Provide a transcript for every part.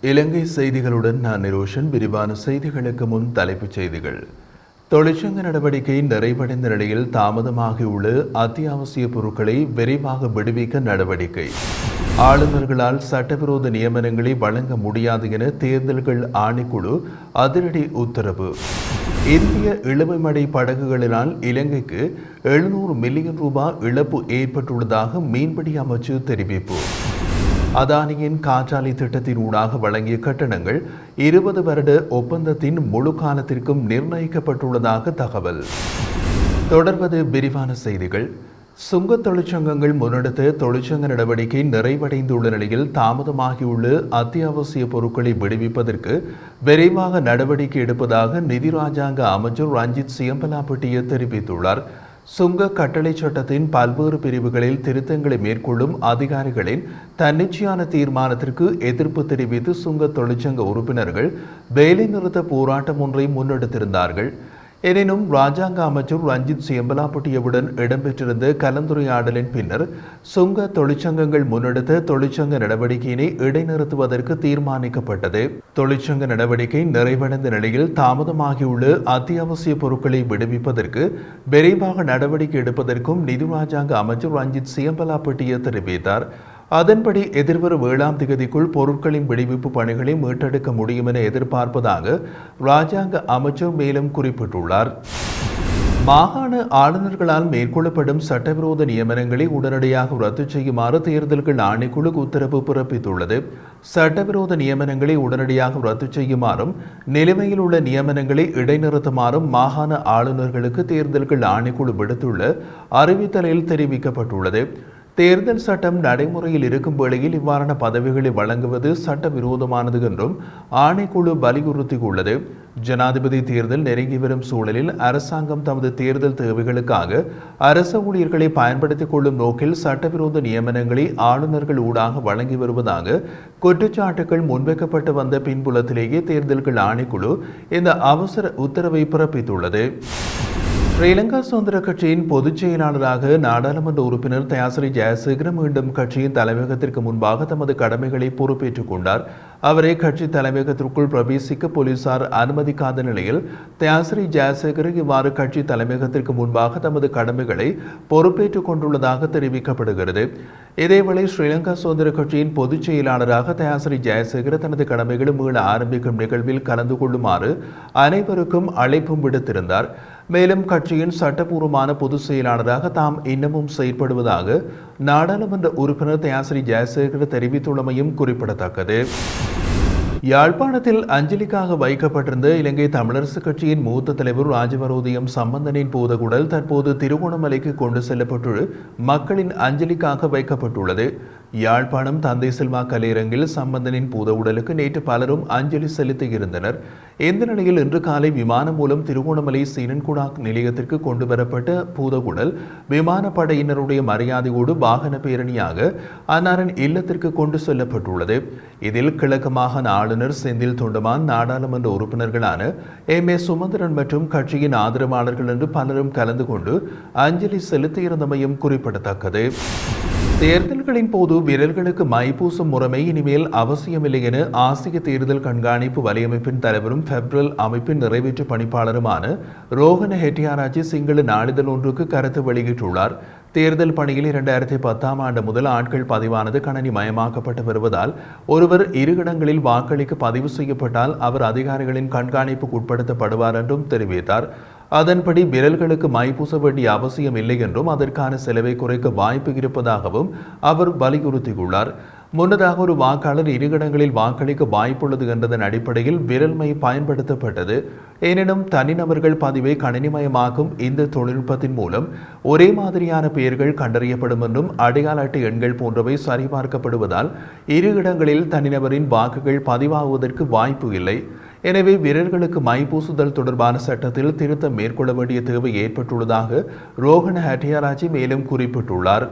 இலங்கை செய்திகளுடன் நான் நிரோஷன். விரிவான செய்திகளுக்கு முன் தலைப்புச் செய்திகள். தொழிற்சங்க நடவடிக்கை நிறைவடைந்த நிலையில் தாமதமாகியுள்ள அத்தியாவசிய பொருட்களை விரைவாக விடுவிக்க நடவடிக்கை. ஆளுநர்களால் சட்டவிரோத நியமனங்களை வழங்க முடியாது என தேர்தல்கள் ஆணைக்குழு அதிரடி உத்தரவு. இந்திய இழுவைமடை படகுகளினால் இலங்கைக்கு 700 மில்லியன் ரூபாய் இழப்பு ஏற்பட்டுள்ளதாக மீன்பிடி அமைச்சு தெரிவிப்பு. அதானியின் காற்றாலை திட்டத்தின் ஊடாக வழங்கிய கட்டணங்கள் 20 வருட ஒப்பந்தத்தின் முழு காலத்திற்கும் நிர்ணயிக்கப்பட்டுள்ளதாக தகவல். தொடர்வது விரிவான செய்திகள். சுங்க தொழிற்சங்கங்கள் முன்னெடுத்த தொழிற்சங்க நடவடிக்கை நிறைவடைந்துள்ள நிலையில் தாமதமாகியுள்ள அத்தியாவசிய பொருட்களை விடுவிப்பதற்கு விரைவாக நடவடிக்கை எடுப்பதாக நிதி ராஜாங்க அமைச்சர் ரஞ்சித் சியம்பலாப்பட்டிய தெரிவித்துள்ளார். சுங்க கட்டளை சட்டத்தின் பல்வேறு பிரிவுகளில் திருத்தங்களை மேற்கொள்ளும் அதிகாரிகளின் தன்னிச்சையான தீர்மானத்திற்கு எதிர்ப்பு தெரிவித்து சுங்க தொழிற்சங்க உறுப்பினர்கள் வேலைநிறுத்த போராட்டம் ஒன்றை முன்னெடுத்திருந்தார்கள். எனினும் ராஜாங்க அமைச்சர் ரஞ்சித் சியம்பலாப்பட்டியவுடன் இடம்பெற்றிருந்த கலந்துரையாடலின் பின்னர் சுங்க தொழிற்சங்கங்கள் முன்னெடுத்த தொழிற்சங்க நடவடிக்கையினை இடைநிறுத்துவதற்கு தீர்மானிக்கப்பட்டது. தொழிற்சங்க நடவடிக்கை நிறைவடைந்த நிலையில் தாமதமாகியுள்ள அத்தியாவசிய பொருட்களை விடுவிப்பதற்கு விரைவாக நடவடிக்கை எடுப்பதற்கும் நிதி ராஜாங்க அமைச்சர் ரஞ்சித் சியம்பலாப்பட்டிய தெரிவித்தார். அதன்படி எதிர்வரும் 7ஆம் தேதிக்குள் பொருட்களின் விடுவிப்பு பணிகளை மீட்டெடுக்க முடியும் என எதிர்பார்ப்பதாக ராஜாங்க அமைச்சர் மேலும் குறிப்பிட்டுள்ளார். மாகாண ஆளுநர்களால் மேற்கொள்ளப்படும் சட்டவிரோத நியமனங்களை உடனடியாக ரத்து செய்யுமாறு தேர்தல்கள் ஆணைக்குழு உத்தரவு பிறப்பித்துள்ளது. சட்டவிரோத நியமனங்களை உடனடியாக ரத்து செய்யுமாறும் நிலுவையில் உள்ள நியமனங்களை இடைநிறுத்துமாறும் மாகாண ஆளுநர்களுக்கு தேர்தல்கள் ஆணைக்குழு விடுத்துள்ள அறிவித்தலில் தெரிவிக்கப்பட்டுள்ளது. தேர்தல் சட்டம் நடைமுறையில் இருக்கும் வேளையில் இவ்வாறான பதவிகளை வழங்குவது சட்டவிரோதமானது என்றும் ஆணைக்குழு வலியுறுத்தியுள்ளது. ஜனாதிபதி தேர்தல் நெருங்கி வரும் சூழலில் அரசாங்கம் தமது தேர்தல் தேவைகளுக்காக அரச ஊழியர்களை பயன்படுத்திக் கொள்ளும் நோக்கில் சட்டவிரோத நியமனங்களை ஆளுநர்கள் ஊடாக வழங்கி வருவதாக குற்றச்சாட்டுகள் முன்வைக்கப்பட்டு வந்த பின்புலத்திலேயே தேர்தல்கள் ஆணைக்குழு இந்த அவசர உத்தரவை பிறப்பித்துள்ளது. ஸ்ரீலங்கா சுதந்திர கட்சியின் பொதுச் செயலாளராக நாடாளுமன்ற உறுப்பினர் தயாசிறி ஜெயசேகர மீண்டும் கட்சியின் தலைமையகத்திற்கு முன்பாக தமது கடமைகளை பொறுப்பேற்றுக் கொண்டார். அவரை கட்சி தலைமையகத்திற்குள் பிரவேசிக்க போலீசார் அனுமதிக்காத நிலையில் தயாசிறி ஜெயசேகர இவ்வாறு கட்சி தலைமையகத்திற்கு முன்பாக தமது கடமைகளை பொறுப்பேற்றுக் கொண்டுள்ளதாக தெரிவிக்கப்படுகிறது. இதேவேளை ஸ்ரீலங்கா சுதந்திர கட்சியின் பொதுச் செயலாளராக தயாசிறி ஜெயசேகர தனது கடமைகளை மீள ஆரம்பிக்கும் நிகழ்வில் கலந்து கொள்ளுமாறு அனைவருக்கும் அழைப்பும் விடுத்திருந்தார். மேலும் கட்சியின் சட்டபூர்வமான பொதுச் செயலாளராக தாம் இன்னமும் செயற்படுவதாக நாடாளுமன்ற உறுப்பினர் தயாசிறி ஜெயசேகர தெரிவித்துள்ளமையும் குறிப்பிடத்தக்கது. யாழ்ப்பாணத்தில் அஞ்சலிக்காக வைக்கப்பட்டிருந்த இலங்கை தமிழரசு கட்சியின் மூத்த தலைவர் ராஜவரோதயம் சம்பந்தனின் பூதகுடல் தற்போது திருகோணமலைக்கு கொண்டு செல்லப்பட்டு மக்களின் அஞ்சலிக்காக வைக்கப்பட்டுள்ளது. யாழ்ப்பாணம் தந்தை செல்வா கலையரங்கில் சம்பந்தனின் பூத உடலுக்கு நேற்று பலரும் அஞ்சலி செலுத்தியிருந்தனர். இந்த நிலையில் இன்று காலை விமானம் மூலம் திருகோணமலை சீனன்குடா நிலையத்திற்கு கொண்டு வரப்பட்ட பூதகுடல் விமானப்படையினருடைய மரியாதையோடு வாகன பேரணியாக அன்னாரின் இல்லத்திற்கு கொண்டு செல்லப்பட்டுள்ளது. இதில் கிழக்கு மாகாண ஆளுநர் செந்தில் தொண்டமான், நாடாளுமன்ற உறுப்பினர்களான M.A. சுமந்திரன் மற்றும் கட்சியின் ஆதரவாளர்கள் என்று பலரும் கலந்து கொண்டு அஞ்சலி செலுத்தியிருந்தமையும் குறிப்பிடத்தக்கது. தேர்தல்களின் போது வீரர்களுக்கு மைப்பூசும் முறைமை இனிமேல் அவசியமில்லை என ஆசிய தேர்தல் கண்காணிப்பு வலையமைப்பின் தலைவரும் பெப்ரல் அமைப்பின் நிறைவேற்று பணிப்பாளருமான ரோஹன ஹெட்டியாராஜி சிங்கள நாளிதழ் ஒன்றுக்கு கருத்து வெளியிட்டுள்ளார். தேர்தல் பணியில் 2010ஆம் ஆண்டு முதல் ஆட்கள் பதிவானது கணனி மயமாக்கப்பட்டு வருவதால் ஒருவர் 2 இடங்களில் வாக்களிக்க பதிவு செய்யப்பட்டால் அவர் அதிகாரிகளின் கண்காணிப்புக்கு உட்படுத்தப்படுவார் என்றும் தெரிவித்தார். அதன்படி விரல்களுக்கு மை பூச வேண்டிய அவசியம் இல்லை என்றும் அதற்கான செலவை குறைக்க வாய்ப்பு இருப்பதாகவும் அவர் வலியுறுத்தியுள்ளார். முன்னதாக ஒரு வாக்காளர் 2 இடங்களில் வாக்களிக்க வாய்ப்புள்ளது என்றதன் அடிப்படையில் விரல் மை பயன்படுத்தப்பட்டது. எனினும் தனிநபர்கள் பதிவை கணினிமயமாக்கும் இந்த தொழில்நுட்பத்தின் மூலம் ஒரே மாதிரியான பெயர்கள் கண்டறியப்படும் என்றும் அடையாள அட்டை எண்கள் போன்றவை சரிபார்க்கப்படுவதால் 2 இடங்களில் தனிநபரின் வாக்குகள் பதிவாகுவதற்கு வாய்ப்பு இல்லை. எனவே வீரர்களுக்கு மை பூசுதல் தொடர்பான சட்டத்தில் திருத்தம் மேற்கொள்ள வேண்டிய தேவை ஏற்பட்டுள்ளதாக ரோஹன ஹட்டியாராஜி மேலும் குறிப்பிட்டுள்ளார்.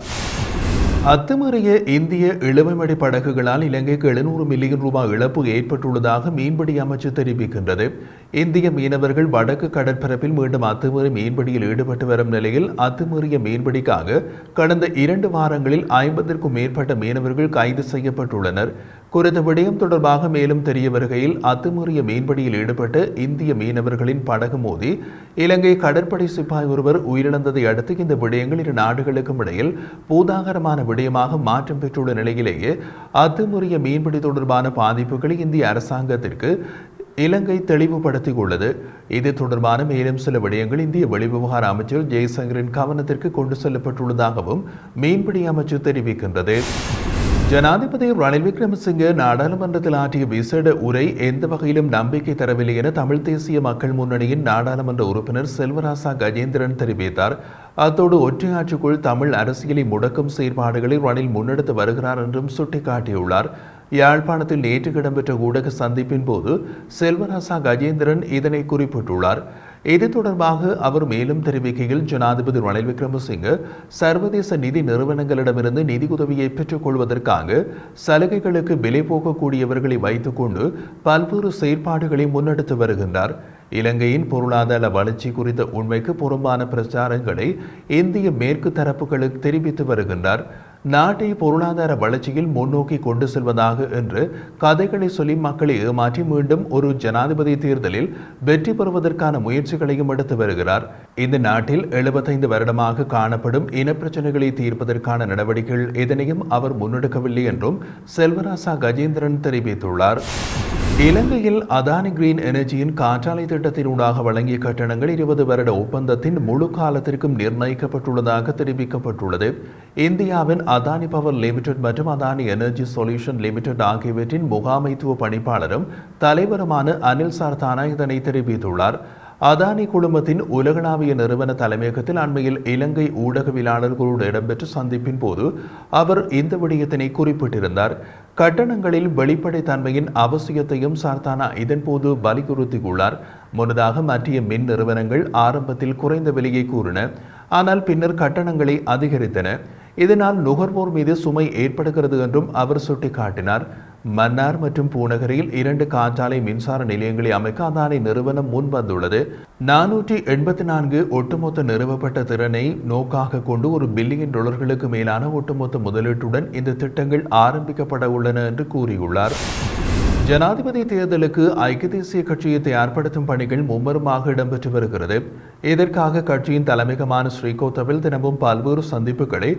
அத்துமீறிய இந்திய இழுவைமடை படகுகளால் இலங்கைக்கு 700 மில்லியன் ரூபாய் இழப்பு ஏற்பட்டுள்ளதாக மீன்பிடி அமைச்சு தெரிவிக்கின்றது. இந்திய மீனவர்கள் வடக்கு கடற்பரப்பில் மீண்டும் அத்துமீறி மீன்பிடியில் ஈடுபட்டு வரும் நிலையில் அத்துமீறிய மீன்பிடிக்காக கடந்த 2 வாரங்களில் 50க்கும் மேற்பட்ட மீனவர்கள் கைது செய்யப்பட்டுள்ளனர். குறித்த விடயம் தொடர்பாக மேலும் தெரிய வருகையில் அத்துமீறிய மீன்பிடியில் ஈடுபட்டு இந்திய மீனவர்களின் படகு மோதி இலங்கை கடற்படை சிப்பாய் ஒருவர் உயிரிழந்ததை அடுத்து இந்த விடயங்கள் இரு நாடுகளுக்கும் இடையில் பூதாகரமான விடயமாக மாற்றம் பெற்றுள்ள நிலையிலேயே அத்துமீறிய மீன்பிடி தொடர்பான பாதிப்புகளை இந்திய அரசாங்கத்திற்கு இலங்கை தெளிவுபடுத்தியுள்ளது. இது தொடர்பான மேலும் சில விடயங்கள் இந்திய வெளிவிவகார அமைச்சர் ஜெய்சங்கரின் கவனத்திற்கு கொண்டு செல்லப்பட்டுள்ளதாகவும் மீன்பிடி அமைச்சு தெரிவிக்கின்றது. ஜனாதிபதி ரணில் விக்ரமசிங்கே நாடாளுமன்றத்தில் ஆற்றிய விசேட உரை எந்த வகையிலும் நம்பிக்கை தரவில்லை என தமிழ் தேசிய மக்கள் முன்னணியின் நாடாளுமன்ற உறுப்பினர் செல்வராசா கஜேந்திரன் தெரிவித்தார். அத்தோடு ஒற்றையாட்சிக்குள் தமிழ் அரசியலை முடக்கும் செயற்பாடுகளை ரணில் முன்னெடுத்து வருகிறார் என்றும் சுட்டிக்காட்டியுள்ளார். யாழ்ப்பாணத்தில் நேற்று இடம்பெற்ற ஊடக சந்திப்பின் போது செல்வராசா கஜேந்திரன் இதனை குறிப்பிட்டுள்ளார். இது தொடர்பாக அவர் மேலும் தெரிவிக்கையில், ஜனாதிபதி ரணில் விக்ரமசிங்கே சர்வதேச நிதி நிறுவனங்களிடமிருந்து நிதியுதவியை பெற்றுக் கொள்வதற்காக சலுகைகளுக்கு விலை போகக்கூடியவர்களை வைத்துக் கொண்டு பல்வேறு செயற்பாடுகளை முன்னெடுத்து வருகின்றார். இலங்கையின் பொருளாதார வளர்ச்சி குறித்த உண்மைக்கு புறம்பான பிரச்சாரங்களை இந்திய மேற்கு தரப்புகளுக்கு தெரிவித்து வருகின்றார். நாட்டை பொருளாதார வளர்ச்சியில் முன்னோக்கி கொண்டு செல்வதாக என்று கதைகளை சொல்லி மக்களை ஏமாற்றி மீண்டும் ஒரு ஜனாதிபதி தேர்தலில் வெற்றி பெறுவதற்கான முயற்சிகளையும் எடுத்து வருகிறார். இந்த நாட்டில் 75 வருடமாக காணப்படும் இனப்பிரச்சனைகளை தீர்ப்பதற்கான நடவடிக்கைகள் எதனையும் அவர் முன்னெடுக்கவில்லை என்றும் செல்வராசா கஜேந்திரன் தெரிவித்துள்ளார். இலங்கையில் அதானி கிரீன் எனர்ஜியின் காற்றாலை திட்டத்தினூடாக வழங்கிய கட்டணங்கள் 20 வருட ஒப்பந்தத்தின் முழு காலத்திற்கும் நிர்ணயிக்கப்பட்டுள்ளதாக தெரிவிக்கப்பட்டுள்ளது. இந்தியாவின் அதானி பவர் லிமிடெட் மற்றும் அதானி எனர்ஜி சொல்யூஷன் லிமிடெட் ஆகியவற்றின் முகாமைத்துவ பணிப்பாளரும் தலைவருமான அனில் சார்தானா இதனை தெரிவித்துள்ளார். அதானி குழுமத்தின் உலகளாவிய நிறுவன தலைமையகத்தில் அண்மையில் இலங்கை ஊடகவியலாளர்களோடு இடம்பெற்ற சந்திப்பின் போது அவர் இந்த விடயத்தினை குறிப்பிட்டிருந்தார். கட்டணங்களில் வெளிப்படைத்தன்மையின் அவசியத்தையும் சார்தானா இதன்போது வலியுறுத்தியுள்ளார். முன்னதாக மற்ற மின் நிறுவனங்கள் ஆரம்பத்தில் குறைந்த விலையை கூறின, ஆனால் பின்னர் கட்டணங்களை அதிகரித்தன. இதனால் நுகர்வோர் மீது சுமை ஏற்படுகிறது என்றும் அவர் சுட்டிக்காட்டினார். மன்னார் மற்றும் பூநகரில் 2 காற்றாலை மின்சார நிலையங்களை அமைக்க அதானி நிறுவனம் முன்வந்துள்ளது. 484 ஒட்டுமொத்த நிறுவப்பட்ட திறனை நோக்காக கொண்டு $1 பில்லியன் மேலான ஒட்டுமொத்த முதலீட்டுடன் இந்த திட்டங்கள் ஆரம்பிக்கப்பட உள்ளன என்று கூறியுள்ளார். ஜனாதிபதி தேர்தலுக்கு ஐக்கிய தேசிய கட்சியை தயார்படுத்தும் பணிகள் மும்முரமாக இடம்பெற்று வருகிறது. இதற்காக கட்சியின் தலைமையகமான ஸ்ரீகோத்தவில் தினமும் பல்வேறு சந்திப்புகளை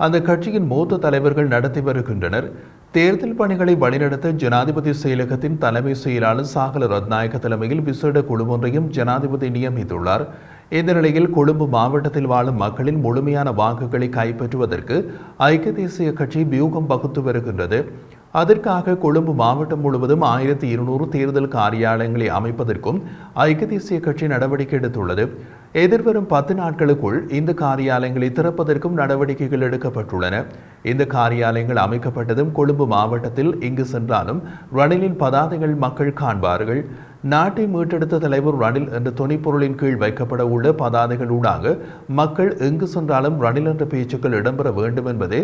அந்த கட்சியின் மூத்த தலைவர்கள் நடத்தி வருகின்றனர். தேர்தல் பணிகளை வழிநடத்த ஜனாதிபதி செயலகத்தின் தலைமை செயலாளர் சாகல ரத்நாயக்க தலைமையில் விசேட குழு ஒன்றையும் ஜனாதிபதி நியமித்துள்ளார். இந்த நிலையில் கொழும்பு மாவட்டத்தில் வாழும் மக்களின் முழுமையான வாக்குகளை கைப்பற்றுவதற்கு ஐக்கிய தேசிய கட்சி வியூகம் வகுத்து வருகின்றது. அதற்காக கொழும்பு மாவட்டம் முழுவதும் 1200 தேர்தல் காரியாலயங்களை அமைப்பதற்கும் ஐக்கிய தேசிய கட்சி நடவடிக்கை எடுத்துள்ளது. எதிர்வரும் 10 நாட்களுக்குள் இந்த காரியாலயங்களை திறப்பதற்கும் நடவடிக்கைகள் எடுக்கப்பட்டுள்ளன. இந்த காரியாலயங்கள் அமைக்கப்பட்டதும் கொழும்பு மாவட்டத்தில் இங்கு சென்றாலும் ரணிலின் பதாதைகள் மக்கள் காண்பார்கள். நாட்டை மீட்டெடுத்த தலைவர் ரணில் என்ற துணைப்பொருளின் கீழ் வைக்கப்பட உள்ள பதாதைகளூடாக மக்கள் எங்கு சென்றாலும் ரணில் என்ற பேச்சுக்கள் இடம்பெற வேண்டும் என்பதே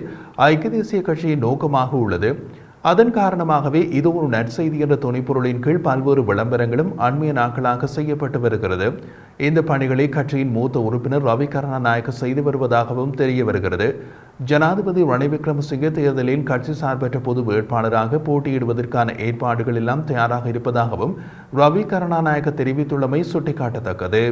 ஐக்கிய தேசிய கட்சியின் நோக்கமாக உள்ளது. அதன் காரணமாகவே இது ஒரு நற்செய்தி என்ற துணைப்பொருளின் கீழ் பல்வேறு விளம்பரங்களும் அண்மைய நாட்களாக செய்யப்பட்டு வருகிறது. இந்த பணிகளை கட்சியின் மூத்த உறுப்பினர் ரவி கருணாநாயக்க செய்து வருவதாகவும் தெரிய வருகிறது. ஜனாதிபதி ரணில் விக்ரமசிங்கே தேர்தலில் கட்சி சார்பற்ற பொது வேட்பாளராக போட்டியிடுவதற்கான ஏற்பாடுகள் எல்லாம் தயாராக இருப்பதாகவும் ரவி கருணாநாயக்க தெரிவித்துள்ளமை சுட்டிக்காட்டத்தக்கது.